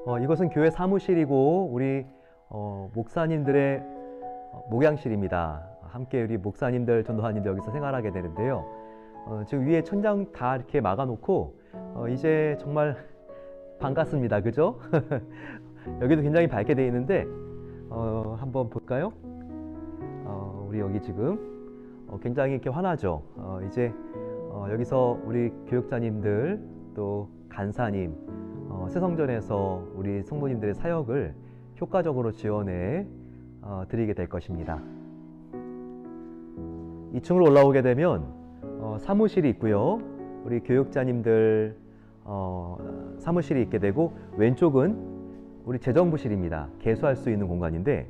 이것은 교회 사무실이고 우리 목사님들의 목양실입니다. 함께 우리 목사님들, 전도사님들 여기서 생활하게 되는데요. 지금 위에 천장 다 이렇게 막아놓고 이제 정말 반갑습니다. 그죠? 여기도 굉장히 밝게 되어 있는데 한번 볼까요? 우리 여기 지금 굉장히 이렇게 환하죠. 이제 여기서 우리 교육자님들 또 간사님 새성전에서 우리 성도님들의 사역을 효과적으로 지원해 드리게 될 것입니다. 2층으로 올라오게 되면 사무실이 있고요. 우리 교육자님들 사무실이 있게 되고, 왼쪽은 우리 재정부실입니다. 개수할 수 있는 공간인데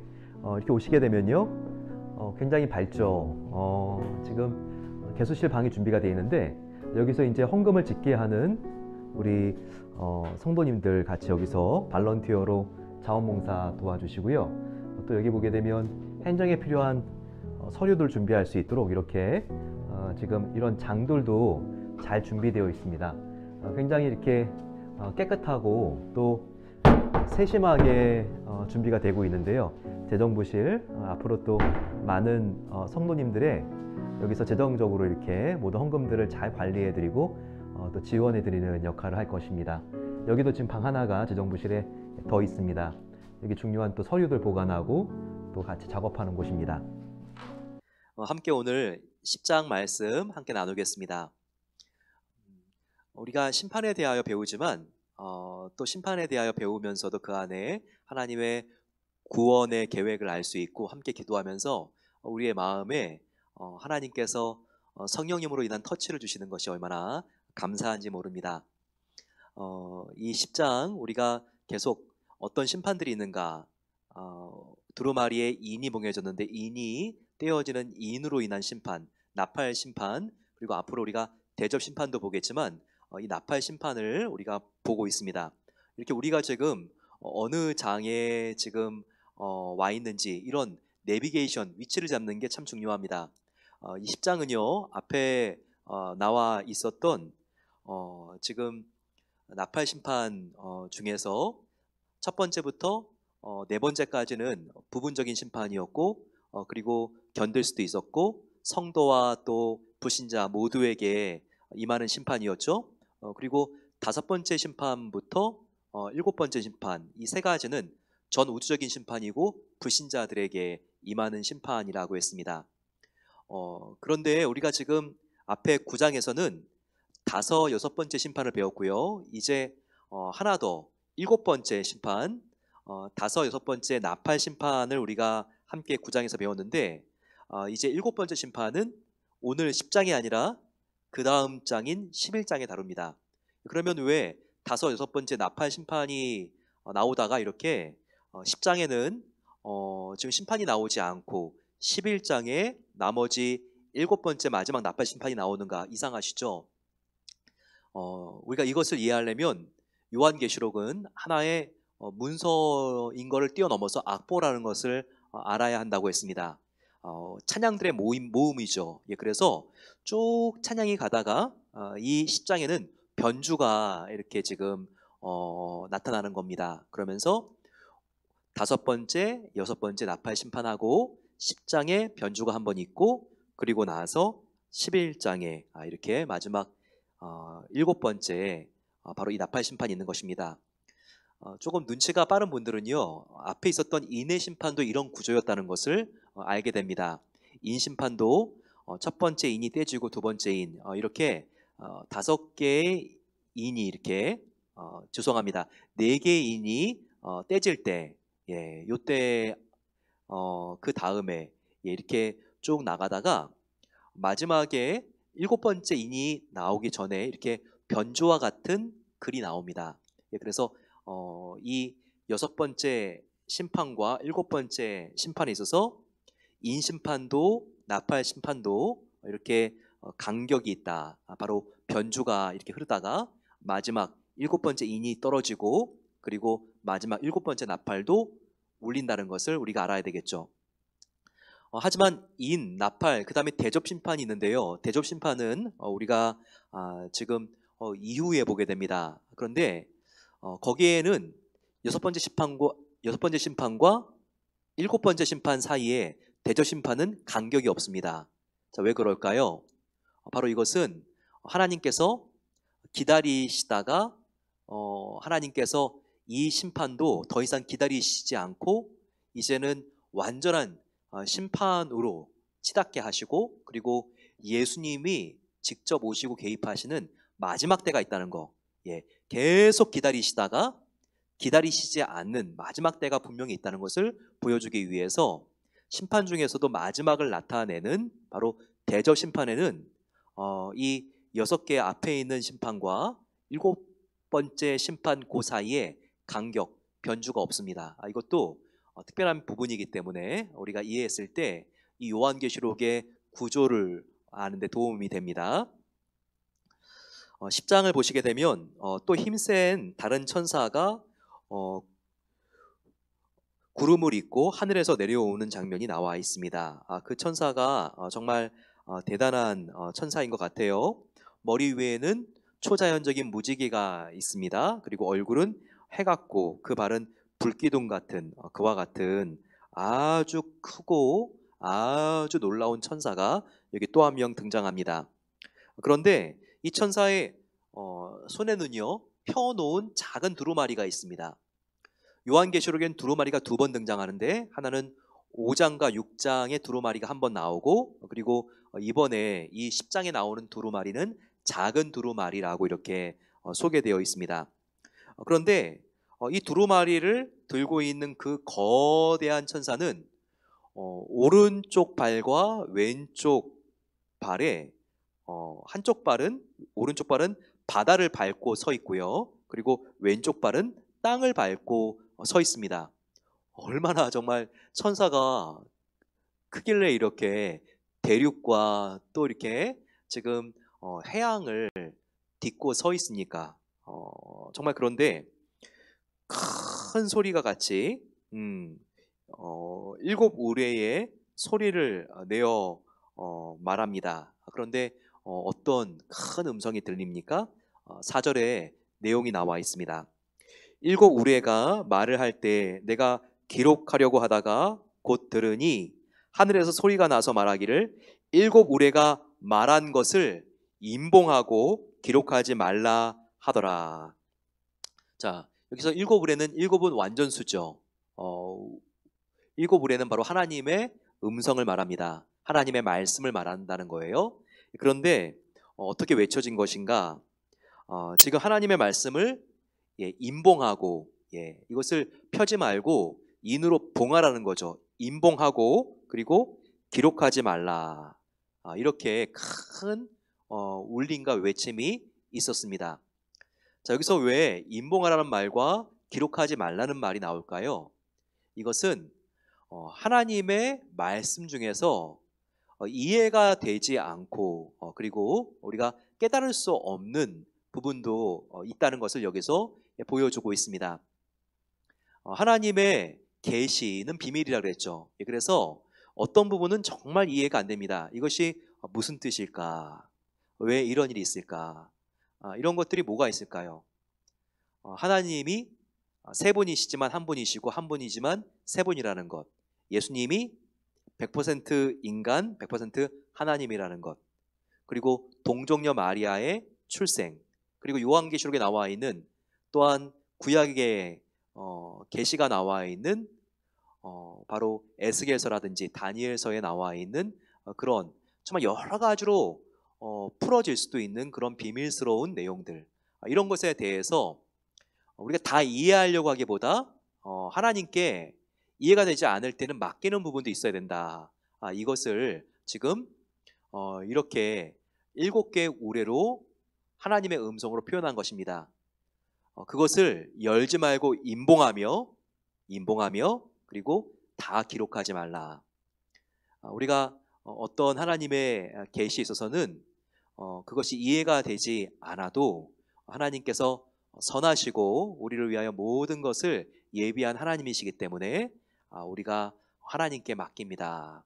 이렇게 오시게 되면요 굉장히 밝죠. 지금 개수실 방이 준비가 되어 있는데, 여기서 이제 헌금을 짓게 하는 우리 성도님들 같이 여기서 발런티어로 자원봉사 도와주시고요. 또 여기 보게 되면 행정에 필요한 서류들 준비할 수 있도록 이렇게 지금 이런 장들도 잘 준비되어 있습니다. 굉장히 이렇게 깨끗하고 또 세심하게 준비가 되고 있는데요. 재정부실 앞으로 또 많은 성도님들의 여기서 재정적으로 이렇게 모든 헌금들을 잘 관리해 드리고 또 지원해 드리는 역할을 할 것입니다. 여기도 지금 방 하나가 재정부실에 더 있습니다. 여기 중요한 또 서류들 보관하고 또 같이 작업하는 곳입니다. 함께 오늘 10장 말씀 함께 나누겠습니다. 우리가 심판에 대하여 배우지만 또 심판에 대하여 배우면서도 그 안에 하나님의 구원의 계획을 알 수 있고, 함께 기도하면서 우리의 마음에 하나님께서 성령님으로 인한 터치를 주시는 것이 얼마나 감사한지 모릅니다. 이 10장 우리가 계속 어떤 심판들이 있는가, 두루마리에 인이 봉해졌는데 인이 떼어지는 인으로 인한 심판, 나팔 심판, 그리고 앞으로 우리가 대접 심판도 보겠지만 이 나팔 심판을 우리가 보고 있습니다. 이렇게 우리가 지금 어느 장에 지금 와 있는지 이런 내비게이션, 위치를 잡는 게 참 중요합니다. 이 10장은요 앞에 나와 있었던 지금 나팔 심판 중에서 첫 번째부터 네 번째까지는 부분적인 심판이었고, 그리고 견딜 수도 있었고, 성도와 또 불신자 모두에게 임하는 심판이었죠. 그리고 다섯 번째 심판부터 일곱 번째 심판, 이 세 가지는 전 우주적인 심판이고 불신자들에게 임하는 심판이라고 했습니다. 그런데 우리가 지금 앞에 9장에서는 다섯, 여섯 번째 심판을 배웠고요. 이제 하나 더 일곱 번째 심판, 다섯, 여섯 번째 나팔 심판을 우리가 함께 9장에서 배웠는데, 이제 일곱 번째 심판은 오늘 10장이 아니라 그 다음 장인 11장에 다룹니다. 그러면 왜 다섯, 여섯 번째 나팔 심판이 나오다가 이렇게 10장에는 지금 심판이 나오지 않고 11장에 나머지 일곱 번째 마지막 나팔 심판이 나오는가, 이상하시죠? 우리가 이것을 이해하려면 요한계시록은 하나의 문서인 것을 뛰어넘어서 악보라는 것을 알아야 한다고 했습니다. 찬양들의 모음이죠. 그래서 쭉 찬양이 가다가 이 10장에는 변주가 이렇게 지금 나타나는 겁니다. 그러면서 다섯 번째, 여섯 번째 나팔 심판하고 10장에 변주가 한번 있고, 그리고 나서 11장에 이렇게 마지막 일곱 번째 바로 이 나팔 심판이 있는 것입니다. 조금 눈치가 빠른 분들은요 앞에 있었던 인의 심판도 이런 구조였다는 것을 알게 됩니다. 인 심판도 첫 번째 인이 떼지고 두 번째 인, 이렇게 다섯 개의 인이 이렇게 죄송합니다, 네 개의 인이 떼질 때, 요때 그 다음에 이렇게 쭉 나가다가 마지막에 일곱 번째 인이 나오기 전에 이렇게 변주와 같은 글이 나옵니다. 그래서 이 여섯 번째 심판과 일곱 번째 심판에 있어서 인 심판도 나팔 심판도 이렇게 간격이 있다. 바로 변주가 이렇게 흐르다가 마지막 일곱 번째 인이 떨어지고, 그리고 마지막 일곱 번째 나팔도 울린다는 것을 우리가 알아야 되겠죠. 하지만 인, 나팔, 그 다음에 대접 심판이 있는데요. 대접 심판은 우리가 지금 이후에 보게 됩니다. 그런데 거기에는 여섯 번째 심판과 일곱 번째 심판 사이에 대저 심판은 간격이 없습니다. 자, 왜 그럴까요? 바로 이것은 하나님께서 기다리시다가 하나님께서 이 심판도 더 이상 기다리시지 않고 이제는 완전한 심판으로 치닫게 하시고, 그리고 예수님이 직접 오시고 개입하시는 마지막 때가 있다는 거. 예, 계속 기다리시다가 기다리시지 않는 마지막 때가 분명히 있다는 것을 보여주기 위해서 심판 중에서도 마지막을 나타내는 바로 대저 심판에는 이 6개 앞에 있는 심판과 일곱 번째 심판 그 사이에 간격, 변주가 없습니다. 이것도 특별한 부분이기 때문에 우리가 이해했을 때 이 요한계시록의 구조를 아는 데 도움이 됩니다. 10장을 보시게 되면 또 힘센 다른 천사가 구름을 입고 하늘에서 내려오는 장면이 나와 있습니다. 그 천사가 정말 대단한 천사인 것 같아요. 머리 위에는 초자연적인 무지개가 있습니다. 그리고 얼굴은 해 같고 그 발은 불기둥 같은 그와 같은 아주 크고 아주 놀라운 천사가 여기 또 한 명 등장합니다. 그런데 이 천사의 손에는요, 펴놓은 작은 두루마리가 있습니다. 요한계시록엔 두루마리가 2번 등장하는데, 하나는 5장과 6장에 두루마리가 한 번 나오고, 그리고 이번에 이 10장에 나오는 두루마리는 작은 두루마리라고 이렇게 소개되어 있습니다. 그런데 이 두루마리를 들고 있는 그 거대한 천사는 오른쪽 발과 왼쪽 발에 오른쪽 발은 바다를 밟고 서 있고요. 그리고 왼쪽 발은 땅을 밟고 서 있습니다. 얼마나 정말 천사가 크길래 이렇게 대륙과 또 이렇게 지금 해양을 딛고 서 있습니까? 정말 그런데 큰 소리가 같이 7 우레의 소리를 내어 말합니다. 그런데 어떤 큰 음성이 들립니까? 4절에 내용이 나와 있습니다. 7 우레가 말을 할 때 내가 기록하려고 하다가 곧 들으니 하늘에서 소리가 나서 말하기를 7 우레가 말한 것을 임봉하고 기록하지 말라 하더라. 자, 여기서 7 우레는 7은 완전수죠. 7 우레는 바로 하나님의 음성을 말합니다. 하나님의 말씀을 말한다는 거예요. 그런데 어떻게 외쳐진 것인가? 지금 하나님의 말씀을 임봉하고, 이것을 펴지 말고 인으로 봉하라는 거죠. 임봉하고 그리고 기록하지 말라. 이렇게 큰 울림과 외침이 있었습니다. 자, 여기서 왜 임봉하라는 말과 기록하지 말라는 말이 나올까요? 이것은 하나님의 말씀 중에서 이해가 되지 않고 그리고 우리가 깨달을 수 없는 부분도 있다는 것을 여기서 보여주고 있습니다. 하나님의 계시는 비밀이라고 그랬죠. 그래서 어떤 부분은 정말 이해가 안 됩니다. 이것이 무슨 뜻일까? 왜 이런 일이 있을까? 이런 것들이 뭐가 있을까요? 하나님이 세 분이시지만 한 분이시고 한 분이지만 세 분이라는 것. 예수님이 100% 인간, 100% 하나님이라는 것. 그리고 동정녀 마리아의 출생. 그리고 요한계시록에 나와 있는 또한 구약의 계시가 나와 있는 바로 에스겔서라든지 다니엘서에 나와 있는 그런 정말 여러 가지로 풀어질 수도 있는 그런 비밀스러운 내용들, 이런 것에 대해서 우리가 다 이해하려고 하기보다 하나님께 이해가 되지 않을 때는 맡기는 부분도 있어야 된다. 이것을 지금 이렇게 7개 우레로 하나님의 음성으로 표현한 것입니다. 그것을 열지 말고 임봉하며 그리고 다 기록하지 말라. 우리가 어떤 하나님의 계시에 있어서는 그것이 이해가 되지 않아도 하나님께서 선하시고 우리를 위하여 모든 것을 예비한 하나님이시기 때문에 우리가 하나님께 맡깁니다.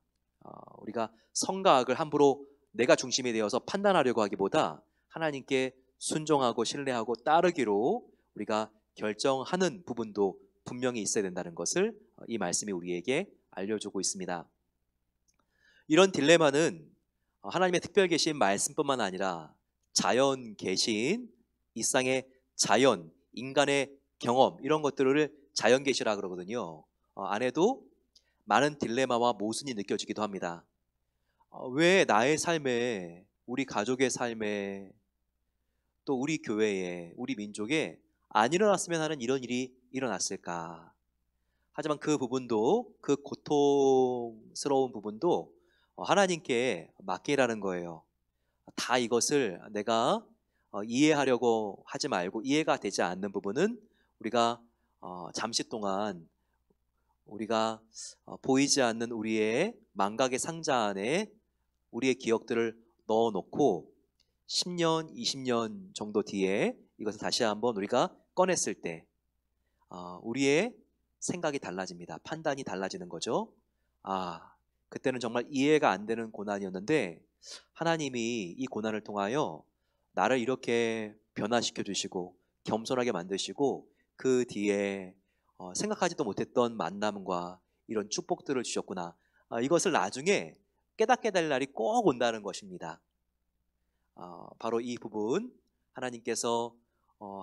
우리가 선과 악을 함부로 내가 중심이 되어서 판단하려고 하기보다 하나님께 순종하고 신뢰하고 따르기로 우리가 결정하는 부분도 분명히 있어야 된다는 것을 이 말씀이 우리에게 알려주고 있습니다. 이런 딜레마는 하나님의 특별 계신 말씀뿐만 아니라 자연 계신 일상의 자연, 인간의 경험 이런 것들을 자연 계시라 그러거든요. 안에도 많은 딜레마와 모순이 느껴지기도 합니다. 왜 나의 삶에, 우리 가족의 삶에, 또 우리 교회에, 우리 민족에 안 일어났으면 하는 이런 일이 일어났을까? 하지만 그 부분도, 그 고통스러운 부분도 하나님께 맡기라는 거예요. 다 이것을 내가 이해하려고 하지 말고, 이해가 되지 않는 부분은 우리가 잠시 동안 우리가 보이지 않는 우리의 망각의 상자 안에 우리의 기억들을 넣어놓고 10년, 20년 정도 뒤에 이것을 다시 한번 우리가 꺼냈을 때 우리의 생각이 달라집니다. 판단이 달라지는 거죠. 그때는 정말 이해가 안 되는 고난이었는데 하나님이 이 고난을 통하여 나를 이렇게 변화시켜 주시고 겸손하게 만드시고 그 뒤에 생각하지도 못했던 만남과 이런 축복들을 주셨구나. 이것을 나중에 깨닫게 될 날이 꼭 온다는 것입니다. 바로 이 부분 하나님께서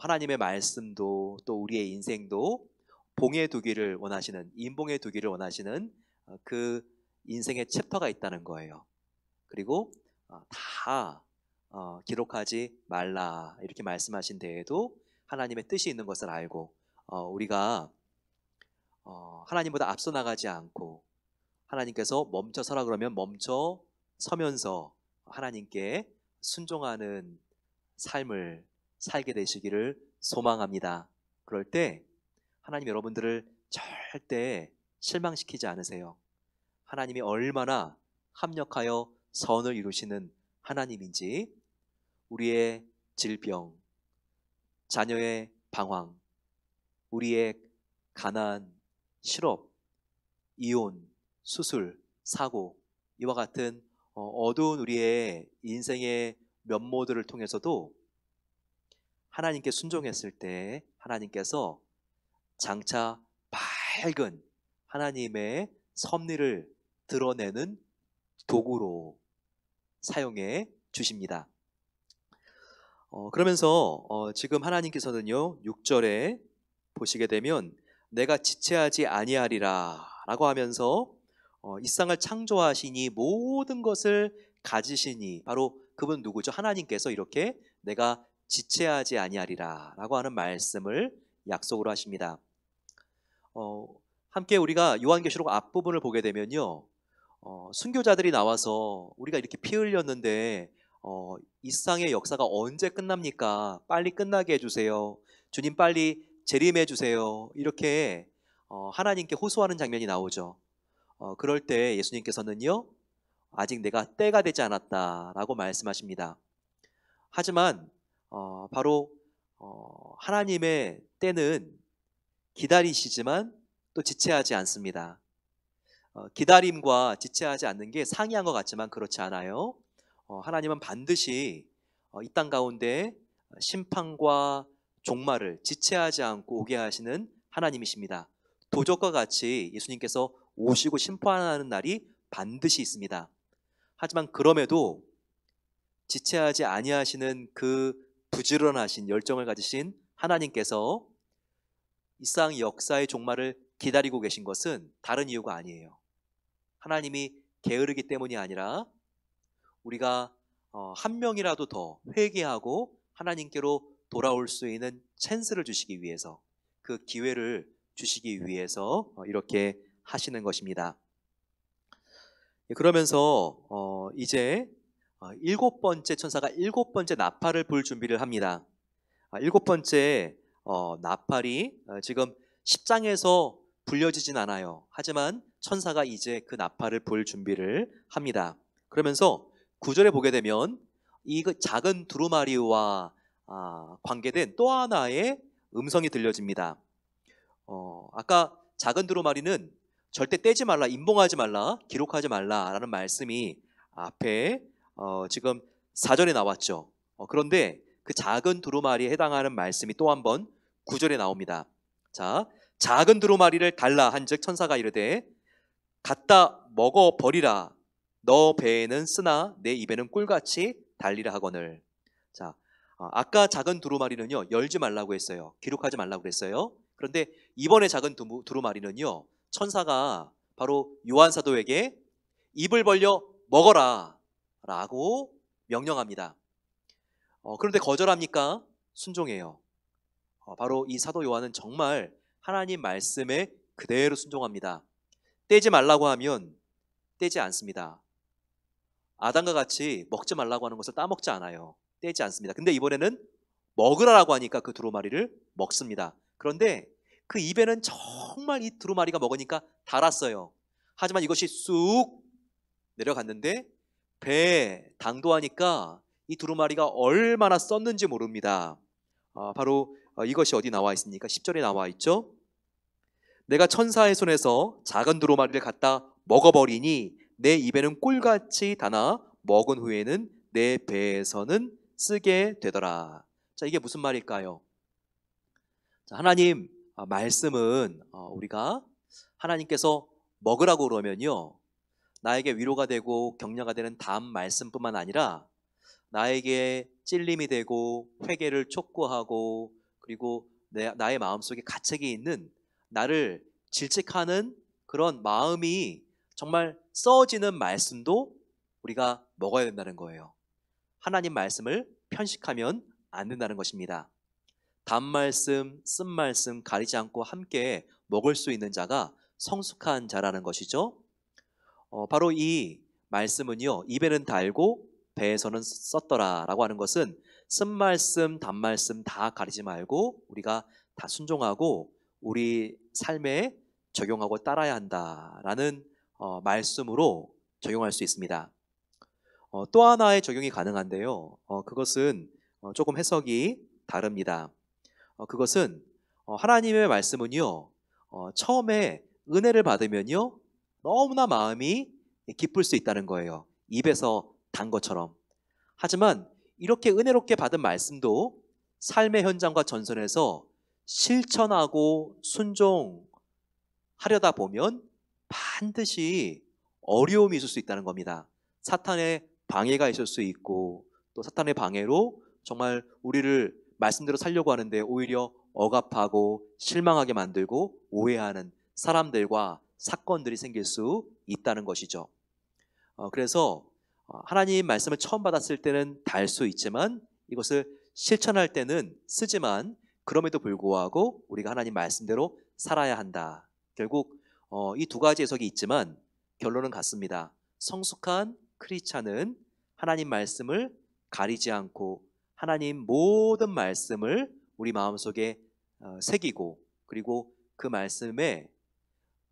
하나님의 말씀도 또 우리의 인생도 봉해 두기를 원하시는, 인봉해 두기를 원하시는 그 인생의 챕터가 있다는 거예요. 그리고 다 기록하지 말라 이렇게 말씀하신 데에도 하나님의 뜻이 있는 것을 알고 우리가 하나님보다 앞서 나가지 않고 하나님께서 멈춰 서라 그러면 멈춰 서면서 하나님께 순종하는 삶을 살게 되시기를 소망합니다. 그럴 때 하나님 여러분들을 절대 실망시키지 않으세요. 하나님이 얼마나 합력하여 선을 이루시는 하나님인지 우리의 질병, 자녀의 방황, 우리의 가난, 실업, 이혼, 수술, 사고 이와 같은 어두운 우리의 인생의 면모들을 통해서도 하나님께 순종했을 때 하나님께서 장차 밝은 하나님의 섭리를 드러내는 도구로 사용해 주십니다. 그러면서 지금 하나님께서는요 6절에 보시게 되면 내가 지체하지 아니하리라 라고 하면서 이 세상을 창조하시니 모든 것을 가지시니 바로 그분 누구죠? 하나님께서 이렇게 내가 지체하지 아니하리라 라고 하는 말씀을 약속으로 하십니다. 함께 우리가 요한계시록 앞부분을 보게 되면요 순교자들이 나와서 우리가 이렇게 피 흘렸는데 이 세상의 역사가 언제 끝납니까? 빨리 끝나게 해주세요. 주님 빨리 재림해 주세요. 이렇게 하나님께 호소하는 장면이 나오죠. 그럴 때 예수님께서는요 아직 내가 때가 되지 않았다라고 말씀하십니다. 하지만 바로 하나님의 때는 기다리시지만 또 지체하지 않습니다. 기다림과 지체하지 않는 게 상이한 것 같지만 그렇지 않아요. 하나님은 반드시 이 땅 가운데 심판과 종말을 지체하지 않고 오게 하시는 하나님이십니다. 도적과 같이 예수님께서 오시고 심판하는 날이 반드시 있습니다. 하지만 그럼에도 지체하지 아니하시는 그 부지런하신 열정을 가지신 하나님께서 이 세상 역사의 종말을 기다리고 계신 것은 다른 이유가 아니에요. 하나님이 게으르기 때문이 아니라 우리가 한 명이라도 더 회개하고 하나님께로 돌아올 수 있는 찬스를 주시기 위해서, 그 기회를 주시기 위해서 이렇게 하시는 것입니다. 그러면서 이제 일곱 번째 천사가 일곱 번째 나팔을 불 준비를 합니다. 일곱 번째 나팔이 지금 10장에서 불려지진 않아요. 하지만 천사가 이제 그 나팔을 불 준비를 합니다. 그러면서 9절에 보게 되면 이 작은 두루마리와 관계된 또 하나의 음성이 들려집니다. 아까 작은 두루마리는 절대 떼지 말라, 임봉하지 말라, 기록하지 말라라는 말씀이 앞에 지금 4절에 나왔죠. 그런데 그 작은 두루마리에 해당하는 말씀이 또 한 번 9절에 나옵니다. 자, 작은 두루마리를 달라 한즉 천사가 이르되 갖다 먹어 버리라. 너 배에는 쓰나 내 입에는 꿀같이 달리라 하거늘. 자, 아까 작은 두루마리는요 열지 말라고 했어요. 기록하지 말라고 그랬어요. 그런데 이번에 작은 두루마리는요 천사가 바로 요한 사도에게 입을 벌려 먹어라 라고 명령합니다. 그런데 거절합니까? 순종해요. 바로 이 사도 요한은 정말 하나님 말씀에 그대로 순종합니다. 떼지 말라고 하면 떼지 않습니다. 아담과 같이 먹지 말라고 하는 것을 따먹지 않아요. 떼지 않습니다. 근데 이번에는 먹으라고 하니까 그 두루마리를 먹습니다. 그런데 그 입에는 정말 이 두루마리가 먹으니까 달았어요. 하지만 이것이 쑥 내려갔는데 배에 당도하니까 이 두루마리가 얼마나 썼는지 모릅니다. 바로 이것이 어디 나와 있습니까? 10절에 나와 있죠. 내가 천사의 손에서 작은 두루마리를 갖다 먹어버리니 내 입에는 꿀같이 다나 먹은 후에는 내 배에서는 쓰게 되더라. 자, 이게 무슨 말일까요? 자, 하나님 말씀은 우리가 하나님께서 먹으라고 그러면요 나에게 위로가 되고 격려가 되는 담 말씀뿐만 아니라 나에게 찔림이 되고 회개를 촉구하고 그리고 나의 마음속에 가책이 있는 나를 질책하는 그런 마음이 정말 써지는 말씀도 우리가 먹어야 된다는 거예요. 하나님 말씀을 편식하면 안 된다는 것입니다. 단 말씀, 쓴 말씀 가리지 않고 함께 먹을 수 있는 자가 성숙한 자라는 것이죠. 바로 이 말씀은요 입에는 달고 배에서는 썼더라 라고 하는 것은 쓴 말씀, 단 말씀 다 가리지 말고 우리가 다 순종하고 우리 삶에 적용하고 따라야 한다라는 말씀으로 적용할 수 있습니다. 또 하나의 적용이 가능한데요. 그것은 조금 해석이 다릅니다. 그것은 하나님의 말씀은요 처음에 은혜를 받으면요 너무나 마음이 기쁠 수 있다는 거예요. 입에서 단 것처럼. 하지만 이렇게 은혜롭게 받은 말씀도 삶의 현장과 전선에서 실천하고 순종하려다 보면 반드시 어려움이 있을 수 있다는 겁니다. 사탄의 방해가 있을 수 있고 또 사탄의 방해로 정말 우리를 말씀대로 살려고 하는데 오히려 억압하고 실망하게 만들고 오해하는 사람들과 사건들이 생길 수 있다는 것이죠. 그래서 하나님 말씀을 처음 받았을 때는 달 수 있지만 이것을 실천할 때는 쓰지만 그럼에도 불구하고 우리가 하나님 말씀대로 살아야 한다. 결국 이 두 가지 해석이 있지만 결론은 같습니다. 성숙한 크리스찬은 하나님 말씀을 가리지 않고 하나님 모든 말씀을 우리 마음속에 새기고 그리고 그 말씀에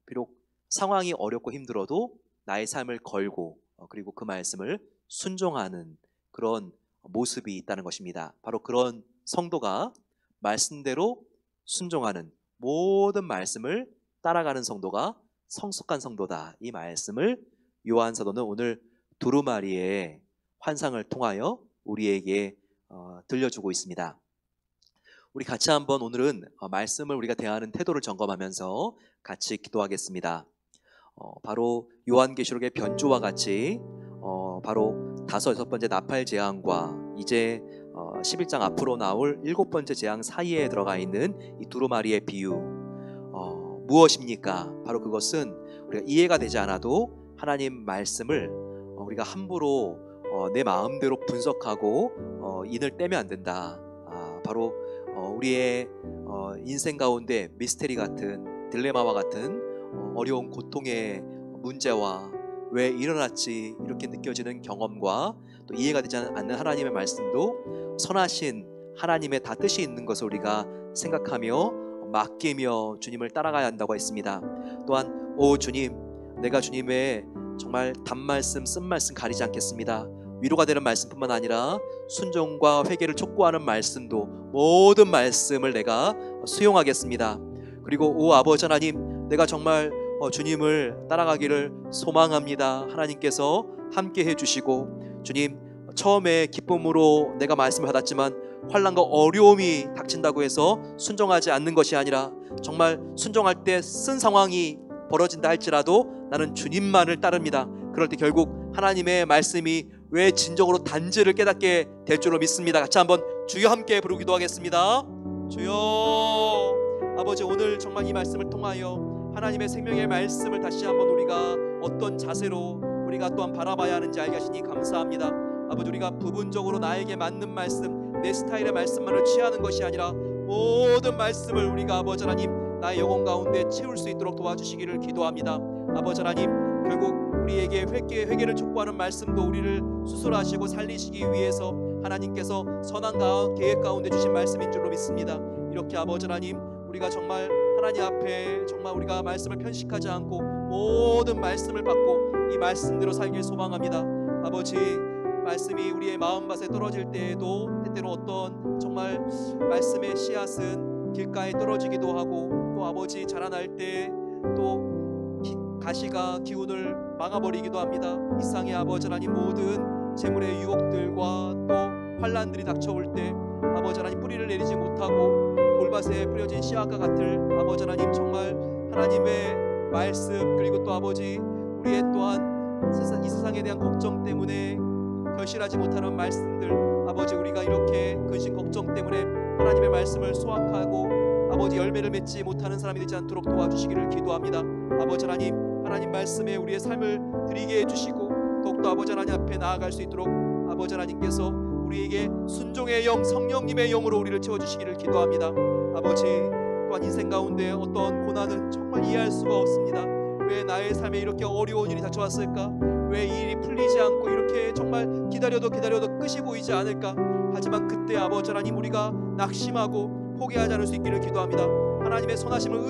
비록 상황이 어렵고 힘들어도 나의 삶을 걸고 그리고 그 말씀을 순종하는 그런 모습이 있다는 것입니다. 바로 그런 성도가 말씀대로 순종하는 모든 말씀을 따라가는 성도가 성숙한 성도다. 이 말씀을 요한 사도는 오늘 두루마리의 환상을 통하여 우리에게 들려주고 있습니다. 우리 같이 한번 오늘은 말씀을 우리가 대하는 태도를 점검하면서 같이 기도하겠습니다. 바로 요한계시록의 변주와 같이 바로 5, 6번째 나팔 재앙과 이제 11장 앞으로 나올 7번째 재앙 사이에 들어가 있는 이 두루마리의 비유 무엇입니까? 바로 그것은 우리가 이해가 되지 않아도 하나님 말씀을 우리가 함부로 내 마음대로 분석하고 인을 떼면 안 된다. 바로 우리의 인생 가운데 미스테리 같은 딜레마와 같은 어려운 고통의 문제와 왜 일어났지 이렇게 느껴지는 경험과 또 이해가 되지 않는 하나님의 말씀도 선하신 하나님의 다 뜻이 있는 것을 우리가 생각하며 맡기며 주님을 따라가야 한다고 했습니다. 또한 오 주님, 내가 주님의 정말 단말씀 쓴말씀 가리지 않겠습니다. 위로가 되는 말씀뿐만 아니라 순종과 회개를 촉구하는 말씀도 모든 말씀을 내가 수용하겠습니다. 그리고 오 아버지 하나님, 내가 정말 주님을 따라가기를 소망합니다. 하나님께서 함께 해주시고 주님 처음에 기쁨으로 내가 말씀을 받았지만 환난과 어려움이 닥친다고 해서 순종하지 않는 것이 아니라 정말 순종할 때 쓴 상황이 벌어진다 할지라도 나는 주님만을 따릅니다. 그럴 때 결국 하나님의 말씀이 왜 진정으로 단지를 깨닫게 될 줄로 믿습니다. 같이 한번 주여 함께 부르기도 하겠습니다. 주여. 아버지, 오늘 정말 이 말씀을 통하여 하나님의 생명의 말씀을 다시 한번 우리가 어떤 자세로 우리가 또한 바라봐야 하는지 알게 하시니 감사합니다. 아버지, 우리가 부분적으로 나에게 맞는 말씀, 내 스타일의 말씀만을 취하는 것이 아니라 모든 말씀을 우리가 아버지 하나님 나의 영혼 가운데 채울 수 있도록 도와주시기를 기도합니다. 아버지 하나님, 결국 우리에게 회개를 촉구하는 말씀도 우리를 수술하시고 살리시기 위해서 하나님께서 선한 계획 가운데 주신 말씀인 줄로 믿습니다. 이렇게 아버지 하나님, 우리가 정말 하나님 앞에 정말 우리가 말씀을 편식하지 않고 모든 말씀을 받고 이 말씀대로 살길 소망합니다. 아버지, 말씀이 우리의 마음밭에 떨어질 때에도 때때로 어떤 정말 말씀의 씨앗은 길가에 떨어지기도 하고, 또 아버지 자라날 때 또 가시가 기운을 막아버리기도 합니다. 이 땅의 아버지 하나님, 모든 재물의 유혹들과 또 환난들이 닥쳐올 때 아버지 하나님 뿌리를 내리지 못하고 돌밭에 뿌려진 씨앗과 같을 아버지 하나님, 정말 하나님의 말씀, 그리고 또 아버지 우리의 또한 이 세상에 대한 걱정 때문에 결실하지 못하는 말씀들, 아버지 우리가 이렇게 근심 걱정 때문에 하나님의 말씀을 수확하고 아버지 열매를 맺지 못하는 사람이 되지 않도록 도와주시기를 기도합니다. 아버지 하나님, 하나님 말씀에 우리의 삶을 드리게 해주시고 더욱더 아버지 하나님 앞에 나아갈 수 있도록 아버지 하나님께서 우리에게 순종의 영, 성령님의 영으로 우리를 채워주시기를 기도합니다. 아버지, 또한 인생 가운데 어떤 고난은 정말 이해할 수가 없습니다. 왜 나의 삶에 이렇게 어려운 일이 닥쳐왔을까? 왜 이 일이 풀리지 않고 이렇게 정말 기다려도 끝이 보이지 않을까? 하지만 그때 아버지 하나님, 우리가 낙심하고 포기하지 않을 수 있기를 기도합니다. 하나님의 선하심을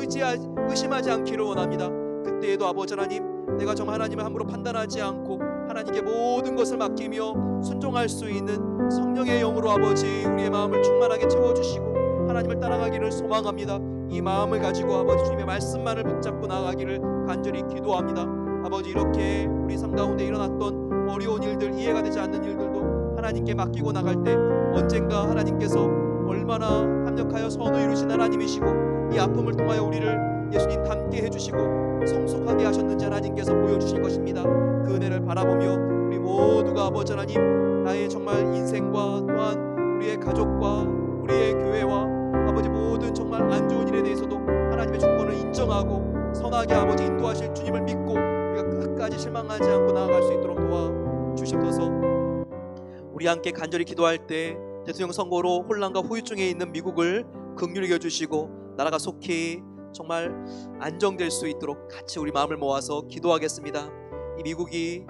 의심하지 않기를 원합니다. 그때에도 아버지 하나님, 내가 정말 하나님을 함부로 판단하지 않고 하나님께 모든 것을 맡기며 순종할 수 있는 성령의 영으로 아버지 우리의 마음을 충만하게 채워주시고 하나님을 따라가기를 소망합니다. 이 마음을 가지고 아버지 주님의 말씀만을 붙잡고 나아가기를 간절히 기도합니다. 아버지, 이렇게 우리 삶 가운데 일어났던 어려운 일들, 이해가 되지 않는 일들도 하나님께 맡기고 나갈 때 언젠가 하나님께서 얼마나 합력하여 선을 이루신 하나님이시고 이 아픔을 통하여 우리를 예수님 닮게 해주시고 성숙하게 하셨는지 하나님께서 보여주실 것입니다. 그 은혜를 바라보며 우리 모두가 아버지 하나님, 나의 정말 인생과 또한 우리의 가족과 우리의 교회와 아버지 모든 정말 안 좋은 일에 대해서도 하나님의 주권을 인정하고 선하게 아버지 인도하실 주님을 믿고 우리가 끝까지 실망하지 않고 나아갈 수 있도록 도와주시옵소서. 우리 함께 간절히 기도할 때 대통령 선거로 혼란과 후유증에 있는 미국을 긍휼히 여겨주시고 나라가 속히 정말 안정될 수 있도록 같이 우리 마음을 모아서 기도하겠습니다. 이 미국이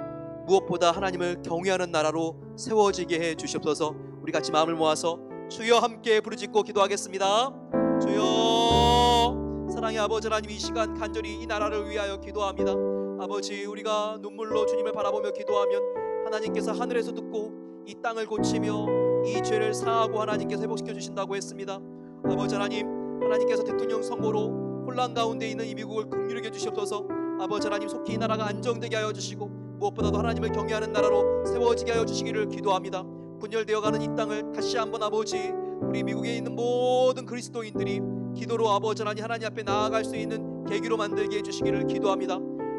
무엇보다 하나님을 경외하는 나라로 세워지게 해 주시옵소서. 우리 같이 마음을 모아서 주여 함께 부르짖고 기도하겠습니다. 주여, 사랑의 아버지 하나님, 이 시간 간절히 이 나라를 위하여 기도합니다. 아버지, 우리가 눈물로 주님을 바라보며 기도하면 하나님께서 하늘에서 듣고 이 땅을 고치며 이 죄를 사하고 하나님께서 회복시켜 주신다고 했습니다. 아버지 하나님, 하나님께서 대통령 선거로 혼란 가운데 있는 이 미국을 긍휼히 여겨 주시옵소서. 아버지 하나님, 속히 이 나라가 안정되게 하여 주시고 무엇보다도 하나님을 경외하는 나라로 세워지게 하여 주시기를 기도합니다. 분열되어가는 이 땅을 다시 한번 아버지, 우리 미국에 있는 모든 그리스도인들이 기도로 아버지 하나님 앞에 나아갈 수 있는 계기로 만들게 해주시기를 기도합니다.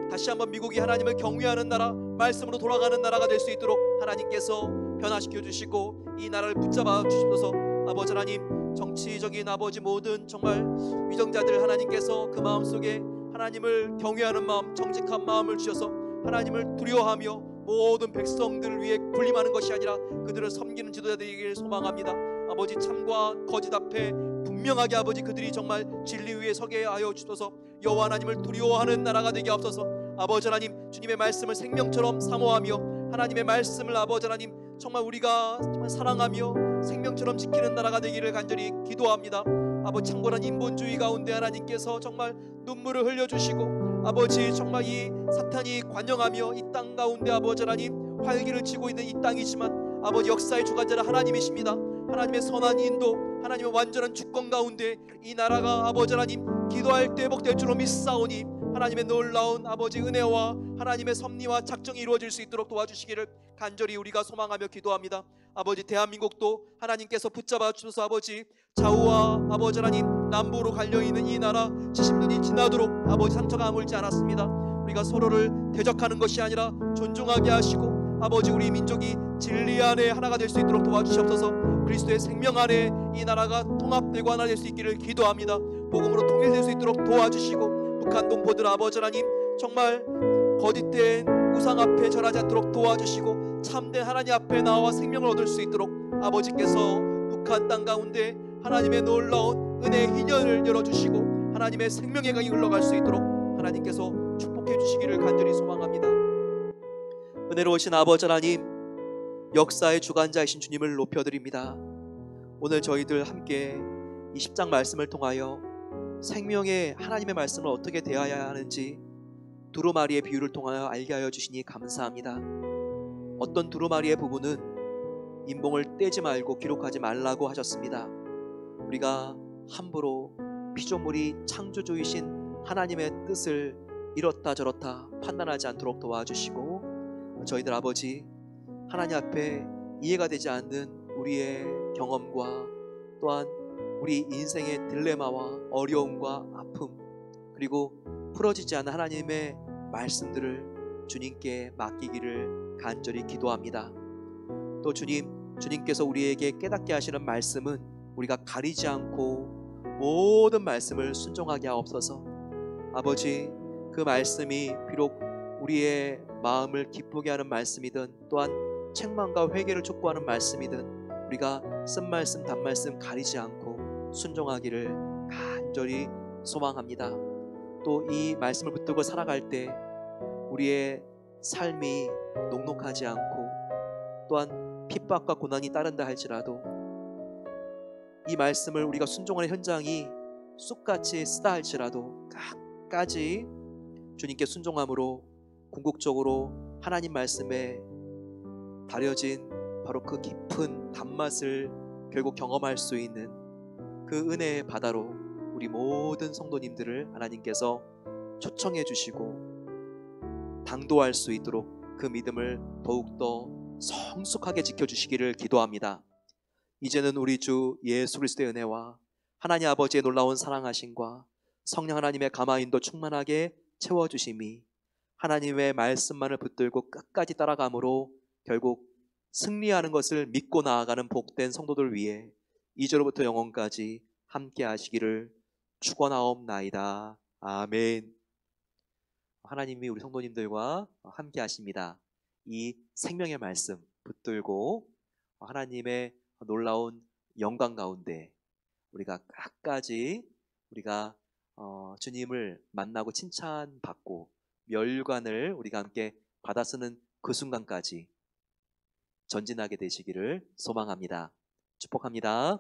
다시 한번 미국이 하나님을 경외하는 나라, 말씀으로 돌아가는 나라가 될 수 있도록 하나님께서 변화시켜 주시고 이 나라를 붙잡아 주시옵소서. 아버지 하나님, 정치적인 아버지 모든 정말 위정자들 하나님께서 그 마음속에 하나님을 경외하는 마음, 정직한 마음을 주셔서 하나님을 두려워하며 모든 백성들을 위해 군림하는 것이 아니라 그들을 섬기는 지도자들이길 소망합니다. 아버지, 참과 거짓 앞에 분명하게 아버지 그들이 정말 진리 위에 서게 하여 주셔서 여호와 하나님을 두려워하는 나라가 되게 하옵소서. 아버지 하나님, 주님의 말씀을 생명처럼 사모하며 하나님의 말씀을 아버지 하나님 정말 우리가 정말 사랑하며 생명처럼 지키는 나라가 되기를 간절히 기도합니다. 아버지, 창궐한 인본주의 가운데 하나님께서 정말 눈물을 흘려주시고 아버지 정말 이 사탄이 관영하며 이 땅 가운데 아버지 하나님 활기를 치고 있는 이 땅이지만 아버지 역사의 주관자는 하나님이십니다. 하나님의 선한 인도, 하나님의 완전한 주권 가운데 이 나라가 아버지 하나님 기도할 때 회복될 줄로 믿사오니 하나님의 놀라운 아버지 은혜와 하나님의 섭리와 작정이 이루어질 수 있도록 도와주시기를 간절히 우리가 소망하며 기도합니다. 아버지 대한민국도 하나님께서 붙잡아 주셔서 아버지 좌우와 아버지 하나님 남부로 갈려있는 이 나라 70년이 지나도록 아버지 상처가 아물지 않았습니다. 우리가 서로를 대적하는 것이 아니라 존중하게 하시고 아버지 우리 민족이 진리 안에 하나가 될 수 있도록 도와주시옵소서. 그리스도의 생명 안에 이 나라가 통합되고 하나 될 수 있기를 기도합니다. 복음으로 통일될 수 있도록 도와주시고 북한 동포들 아버지 하나님 정말 거짓된 우상 앞에 절하지 않도록 도와주시고 참된 하나님 앞에 나와 생명을 얻을 수 있도록 아버지께서 북한 땅 가운데 하나님의 놀라운 은혜의 희년을 열어주시고 하나님의 생명의 강이 흘러갈 수 있도록 하나님께서 축복해 주시기를 간절히 소망합니다. 은혜로우신 아버지 하나님, 역사의 주관자이신 주님을 높여드립니다. 오늘 저희들 함께 이 10장 말씀을 통하여 생명의 하나님의 말씀을 어떻게 대해야 하는지 두루마리의 비유를 통하여 알게 하여 주시니 감사합니다. 어떤 두루마리의 부분은 인봉을 떼지 말고 기록하지 말라고 하셨습니다. 우리가 함부로 피조물이 창조주이신 하나님의 뜻을 이렇다 저렇다 판단하지 않도록 도와주시고 저희들 아버지 하나님 앞에 이해가 되지 않는 우리의 경험과 또한 우리 인생의 딜레마와 어려움과 아픔 그리고 풀어지지 않은 하나님의 말씀들을 주님께 맡기기를 간절히 기도합니다. 또 주님께서 우리에게 깨닫게 하시는 말씀은 우리가 가리지 않고 모든 말씀을 순종하게 하옵소서. 아버지 그 말씀이 비록 우리의 마음을 기쁘게 하는 말씀이든 또한 책망과 회개를 촉구하는 말씀이든 우리가 쓴 말씀 단말씀 가리지 않고 순종하기를 간절히 소망합니다. 또 이 말씀을 붙들고 살아갈 때 우리의 삶이 녹록하지 않고 또한 핍박과 고난이 따른다 할지라도 이 말씀을 우리가 순종하는 현장이 쑥같이 쓰다 할지라도 끝까지 주님께 순종함으로 궁극적으로 하나님 말씀에 다려진 바로 그 깊은 단맛을 결국 경험할 수 있는 그 은혜의 바다로 우리 모든 성도님들을 하나님께서 초청해 주시고 당도할 수 있도록 그 믿음을 더욱더 성숙하게 지켜주시기를 기도합니다. 이제는 우리 주 예수 그리스도의 은혜와 하나님 아버지의 놀라운 사랑하심과 성령 하나님의 감화 인도 충만하게 채워주심이 하나님의 말씀만을 붙들고 끝까지 따라감으로 결국 승리하는 것을 믿고 나아가는 복된 성도들 위해 이제로부터 영원까지 함께 하시기를 축원하옵나이다. 아멘. 하나님이 우리 성도님들과 함께 하십니다. 이 생명의 말씀 붙들고 하나님의 놀라운 영광 가운데 우리가 끝까지 우리가 주님을 만나고 칭찬받고 멸관을 우리가 함께 받아 쓰는 그 순간까지 전진하게 되시기를 소망합니다. 축복합니다.